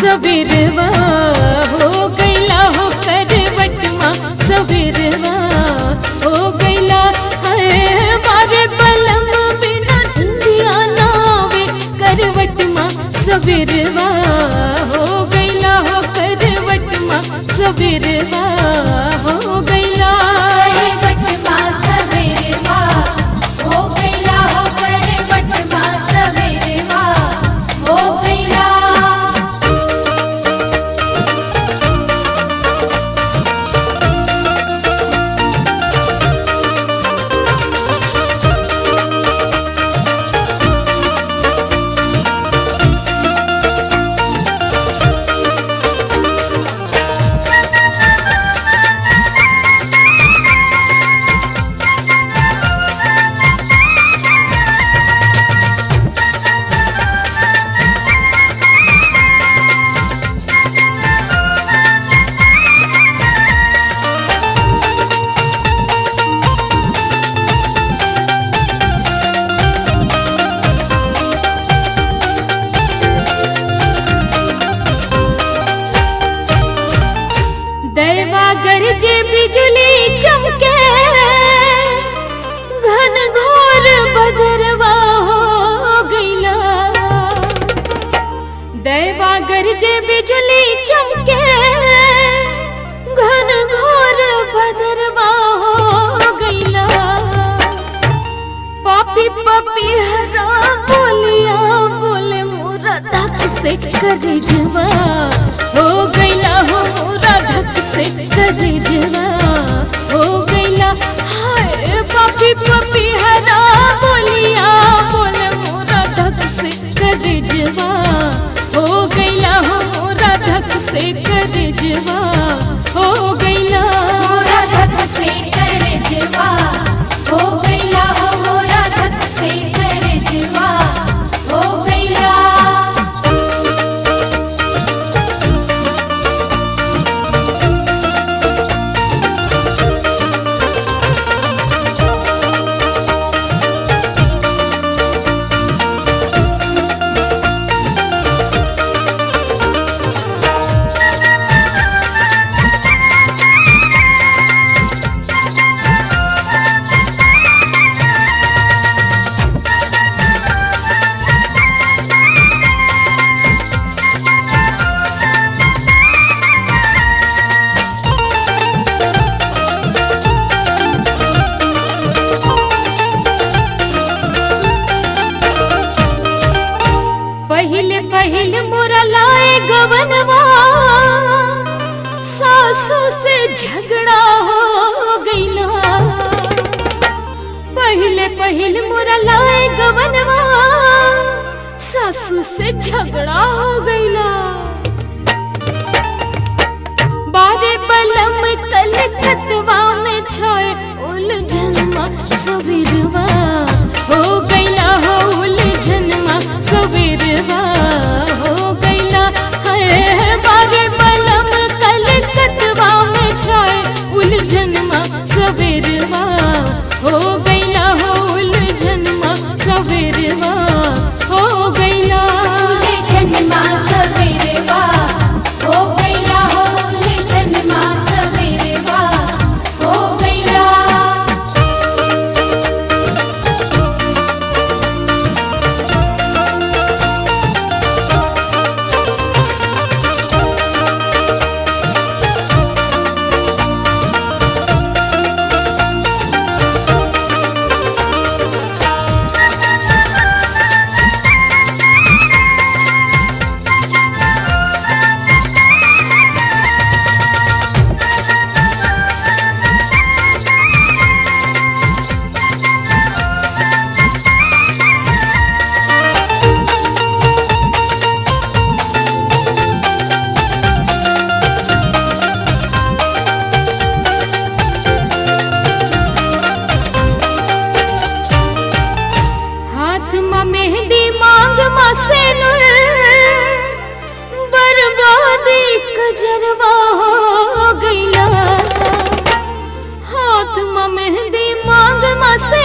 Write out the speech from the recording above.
सवेरवा हो गईला हो करवट माँ सवेरवा हो गईला है मारे बलम बिना दुनिया नावे करवट माँ सवेरवा हो गईला हो करवट माँ सवेरवा हो गईला करवट माँ सवेरवा हो गईला हो करवट माँ सवेरवा हो गईला। गरजे बिजली चमके घन घोर बदरवा हो गईला दैवा गरजे बिजली चमके घन घोर बदरवा हो गईला पापी पापी हरा बोलिया बोले मोरा धक से करजवा हो गईला हो मोरा धक से करजवा हो गईला हाय पापी पापी हरा बोलिया बोले मोरा धक से करजवा हो गईला हो मोरा धक से करजवा हो गईला मोरा धक से करजवा हो गईला हो मोरा धक से करजवा हो गईला। पहिले पहिले मोरा लाए गवनवा सासू से झगड़ा हो गईला पहिले पहिले मोरा लाए गवनवा सासू से झगड़ा हो गईला बारे बलम कल खतवा में छाए उलझनमा सवेरवा हो गईला हो उलझनमा सवेरवा हो गईला है बारे बलम कल खतवा में छाए उलझनमा सवेरवा हो गईला हो उलझनमा सवेरवा हो गईला उलझनमा सवेरवा हो गईला हो उलझनमा सवेरवा हो गईला। कजरवा हो गईला हाथ में मेहंदी मांग मा से